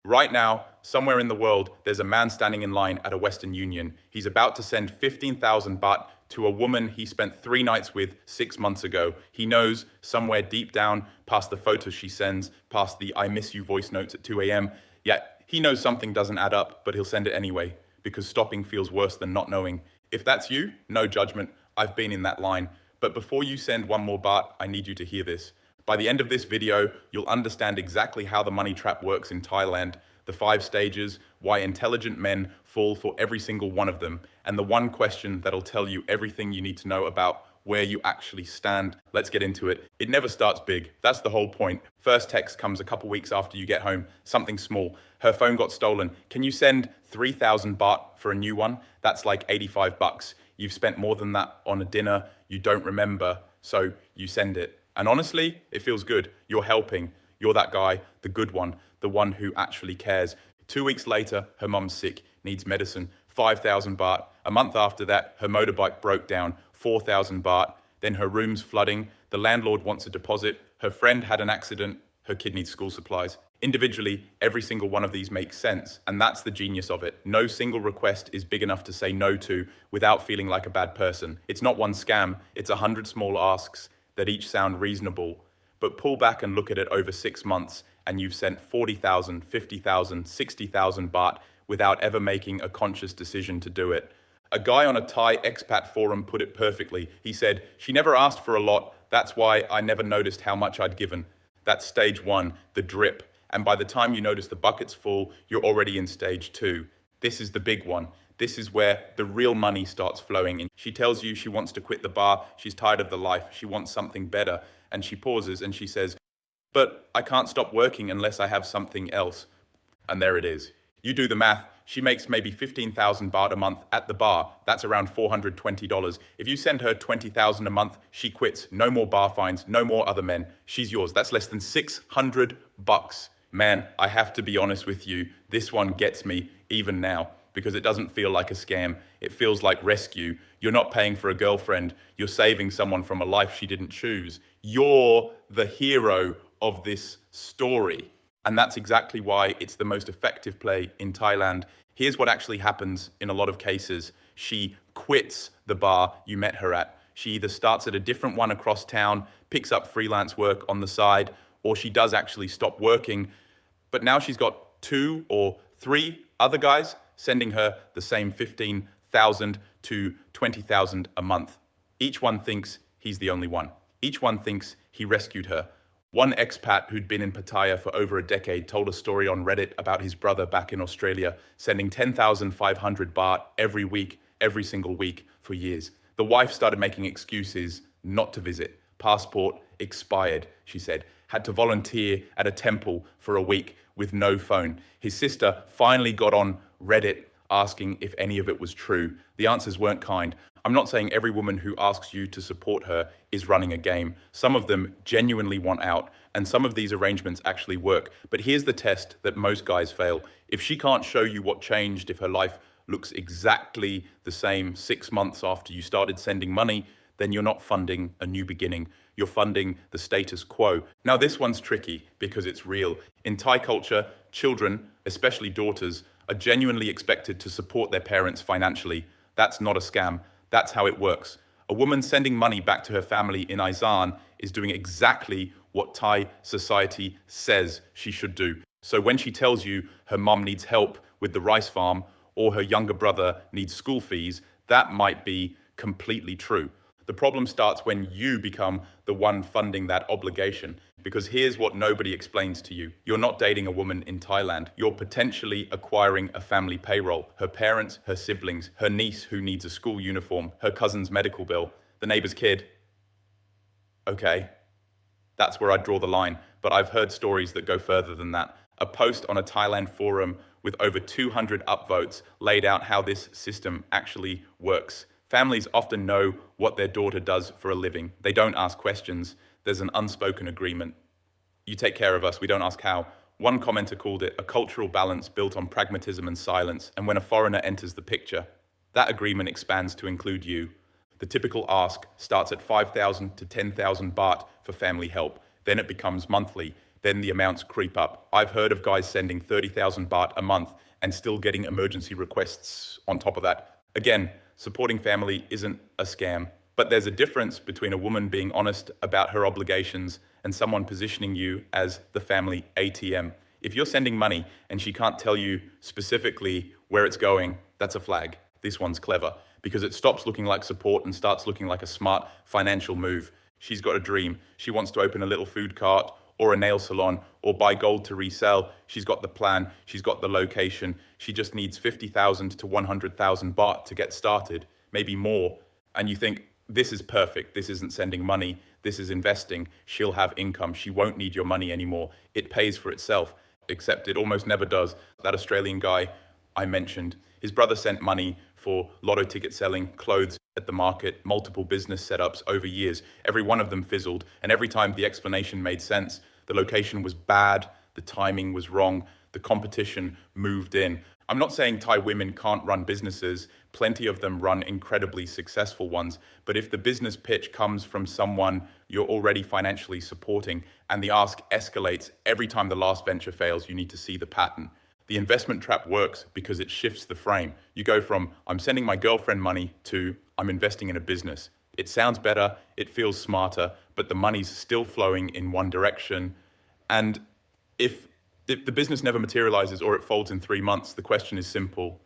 Right now, somewhere in the world, there's a man standing in line at a Western Union. He's about to send 15,000 baht to a woman he spent 3 nights with 6 months ago. He knows somewhere deep down, past the photos she sends, past the I miss you voice notes at 2 a.m., yet he knows something doesn't add up, but he'll send it anyway, because stopping feels worse than not knowing. If that's you, no judgment. I've been in that line. But before you send one more baht, I need you to hear this. By the end of this video, you'll understand exactly how the money trap works in Thailand, the 5 stages, why intelligent men fall for every single one of them, and the one question that'll tell you everything you need to know about where you actually stand. Let's get into it. It never starts big. That's the whole point. First text comes a couple weeks after you get home, something small. Her phone got stolen. Can you send 3,000 baht for a new one? That's like 85 bucks. You've spent more than that on a dinner you don't remember, so you send it. And honestly, it feels good. You're helping. You're that guy, the good one, the one who actually cares. 2 weeks later, her mum's sick, needs medicine, 5,000 baht. A month after that, her motorbike broke down, 4,000 baht. Then her room's flooding. The landlord wants a deposit. Her friend had an accident. Her kid needs school supplies. Individually, every single one of these makes sense, and that's the genius of it. No single request is big enough to say no to without feeling like a bad person. It's not one scam, it's 100 small asks that each sound reasonable. But pull back and look at it over 6 months, and you've sent 40,000, 50,000, 60,000 baht without ever making a conscious decision to do it. A guy on a Thai expat forum put it perfectly. He said, "She never asked for a lot, that's why I never noticed how much I'd given." That's stage 1, the drip. And by the time you notice the bucket's full, you're already in stage 2. This is the big one. This is where the real money starts flowing in. She tells you she wants to quit the bar, she's tired of the life, she wants something better. And she pauses and she says, "But I can't stop working unless I have something else." And there it is. You do the math, she makes maybe 15,000 baht a month at the bar. That's around $420. If you send her 20,000 a month, she quits. No more bar fines, no more other men. She's yours. That's less than 600 bucks. Man, I have to be honest with you, this one gets me even now, because it doesn't feel like a scam. It feels like rescue. You're not paying for a girlfriend. You're saving someone from a life she didn't choose. You're the hero of this story. And that's exactly why it's the most effective play in Thailand. Here's what actually happens in a lot of cases. She quits the bar you met her at. She either starts at a different one across town, picks up freelance work on the side, or she does actually stop working. But now she's got 2 or 3 other guys sending her the same 15,000 to 20,000 a month. Each one thinks he's the only one. Each one thinks he rescued her. One expat who'd been in Pattaya for over a decade told a story on Reddit about his brother back in Australia, sending 10,500 baht every week, every single week for years. The wife started making excuses not to visit. Passport expired, she said. Had to volunteer at a temple for a week with no phone. His sister finally got on Reddit asking if any of it was true. The answers weren't kind. I'm not saying every woman who asks you to support her is running a game. Some of them genuinely want out, and some of these arrangements actually work. But here's the test that most guys fail. If she can't show you what changed, if her life looks exactly the same 6 months after you started sending money, then you're not funding a new beginning. You're funding the status quo. Now, this one's tricky because it's real. In Thai culture, children, especially daughters, are genuinely expected to support their parents financially. That's not a scam. That's how it works. A woman sending money back to her family in Isan is doing exactly what Thai society says she should do. So when she tells you her mum needs help with the rice farm or her younger brother needs school fees, that might be completely true. The problem starts when you become the one funding that obligation. Because here's what nobody explains to you. You're not dating a woman in Thailand. You're potentially acquiring a family payroll. Her parents, her siblings, her niece who needs a school uniform, her cousin's medical bill, the neighbor's kid. Okay, that's where I draw the line. But I've heard stories that go further than that. A post on a Thailand forum with over 200 upvotes laid out how this system actually works. Families often know what their daughter does for a living. They don't ask questions. There's an unspoken agreement. You take care of us, we don't ask how. One commenter called it a cultural balance built on pragmatism and silence, and when a foreigner enters the picture, that agreement expands to include you. The typical ask starts at 5,000 to 10,000 baht for family help. Then it becomes monthly. then the amounts creep up. I've heard of guys sending 30,000 baht a month and still getting emergency requests on top of that. Again, supporting family isn't a scam, but there's a difference between a woman being honest about her obligations and someone positioning you as the family ATM. If you're sending money and she can't tell you specifically where it's going, that's a flag. This one's clever because it stops looking like support and starts looking like a smart financial move. She's got a dream. She wants to open a little food cart or a nail salon or buy gold to resell. She's got the plan. She's got the location. She just needs 50,000 to 100,000 baht to get started, maybe more. And you think, this is perfect. This isn't sending money. This is investing. She'll have income. She won't need your money anymore. It pays for itself, except it almost never does. That Australian guy I mentioned, his brother sent money for lotto ticket selling, clothes at the market, multiple business setups over years. Every one of them fizzled, and every time the explanation made sense, the location was bad, the timing was wrong, the competition moved in. I'm not saying Thai women can't run businesses. Plenty of them run incredibly successful ones. But if the business pitch comes from someone you're already financially supporting and the ask escalates every time the last venture fails, you need to see the pattern. The investment trap works because it shifts the frame. You go from, I'm sending my girlfriend money to, I'm investing in a business. It sounds better, it feels smarter, but the money's still flowing in one direction. And if the business never materializes or it folds in 3 months, the question is simple.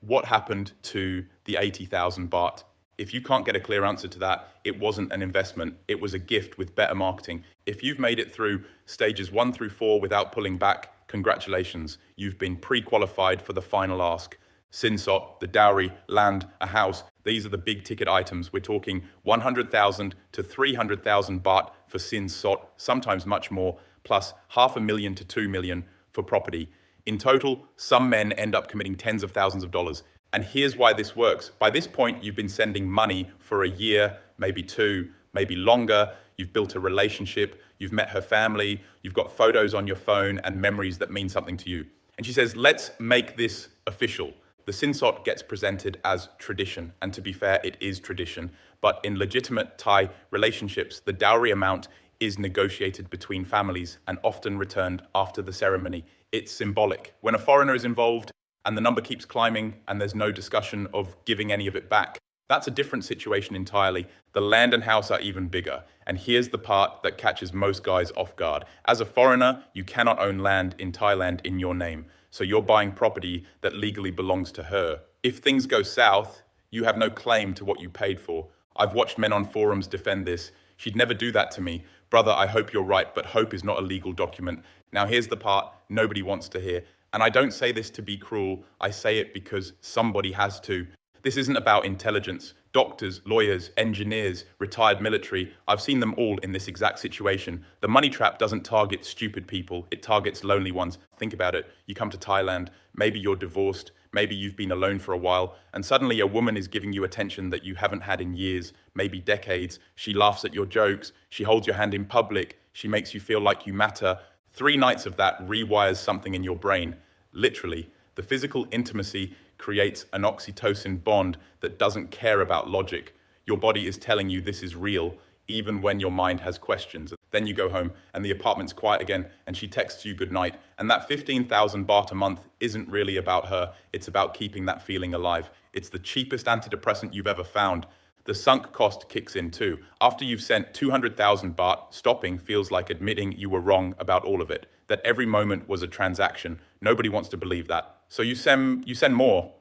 What happened to the 80,000 baht? If you can't get a clear answer to that, it wasn't an investment. It was a gift with better marketing. If you've made it through stages 1 through 4 without pulling back, congratulations. You've been pre-qualified for the final ask. Sinsot, the dowry, land, a house. These are the big ticket items. We're talking 100,000 to 300,000 baht for Sinsot, sometimes much more, plus 500,000 to 2 million for property. In total, some men end up committing tens of thousands of dollars. And here's why this works. By this point, you've been sending money for a year, maybe 2, maybe longer. You've built a relationship. You've met her family. You've got photos on your phone and memories that mean something to you. And she says, let's make this official. The Sinsot gets presented as tradition. And to be fair, it is tradition. But in legitimate Thai relationships, the dowry amount is negotiated between families and often returned after the ceremony. It's symbolic. When a foreigner is involved and the number keeps climbing and there's no discussion of giving any of it back, that's a different situation entirely. The land and house are even bigger. And here's the part that catches most guys off guard. As a foreigner, you cannot own land in Thailand in your name. So you're buying property that legally belongs to her. If things go south, you have no claim to what you paid for. I've watched men on forums defend this. She'd never do that to me. Brother, I hope you're right, but hope is not a legal document. Now here's the part nobody wants to hear. And I don't say this to be cruel. I say it because somebody has to. This isn't about intelligence. Doctors, lawyers, engineers, retired military, I've seen them all in this exact situation. The money trap doesn't target stupid people, it targets lonely ones. Think about it. You come to Thailand, maybe you're divorced, maybe you've been alone for a while, and suddenly a woman is giving you attention that you haven't had in years, maybe decades. She laughs at your jokes, she holds your hand in public, she makes you feel like you matter. 3 nights of that rewires something in your brain. Literally, the physical intimacy creates an oxytocin bond that doesn't care about logic. Your body is telling you this is real, even when your mind has questions. Then you go home and the apartment's quiet again and she texts you goodnight. And that 15,000 baht a month isn't really about her. It's about keeping that feeling alive. It's the cheapest antidepressant you've ever found. The sunk cost kicks in too. After you've sent 200,000 baht, stopping feels like admitting you were wrong about all of it, that every moment was a transaction. Nobody wants to believe that. So you send more,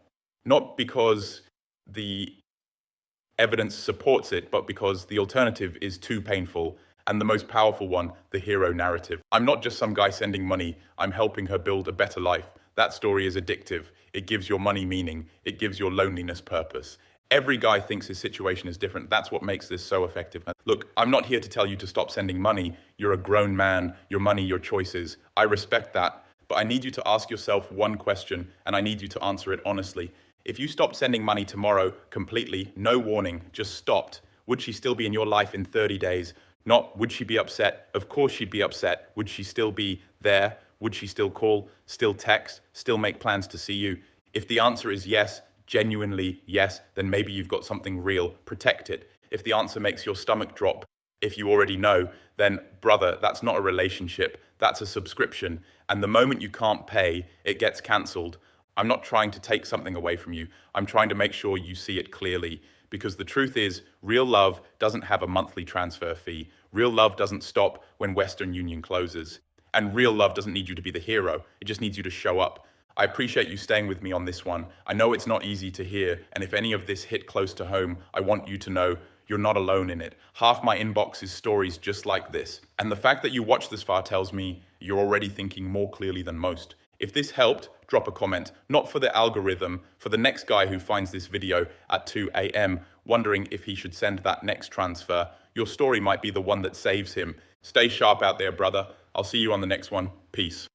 not because the evidence supports it, but because the alternative is too painful. And the most powerful one, the hero narrative. I'm not just some guy sending money, I'm helping her build a better life. That story is addictive. It gives your money meaning. It gives your loneliness purpose. Every guy thinks his situation is different. That's what makes this so effective. Look, I'm not here to tell you to stop sending money. You're a grown man, your money, your choices. I respect that. But I need you to ask yourself one question, and I need you to answer it honestly. If you stopped sending money tomorrow completely, no warning, just stopped, would she still be in your life in 30 days? Not, would she be upset? Of course she'd be upset. Would she still be there? Would she still call, still text, still make plans to see you? If the answer is yes, genuinely yes, then maybe you've got something real. Protect it. If the answer makes your stomach drop, if you already know, then brother, that's not a relationship. that's a subscription. And the moment you can't pay, it gets cancelled. I'm not trying to take something away from you. I'm trying to make sure you see it clearly. Because the truth is, real love doesn't have a monthly transfer fee. Real love doesn't stop when Western Union closes. And real love doesn't need you to be the hero. It just needs you to show up. I appreciate you staying with me on this one. I know it's not easy to hear, and if any of this hit close to home, I want you to know you're not alone in it. Half my inbox is stories just like this. And the fact that you watched this far tells me you're already thinking more clearly than most. If this helped, drop a comment, not for the algorithm, for the next guy who finds this video at 2 a.m. wondering if he should send that next transfer. Your story might be the one that saves him. Stay sharp out there, brother. I'll see you on the next one. Peace.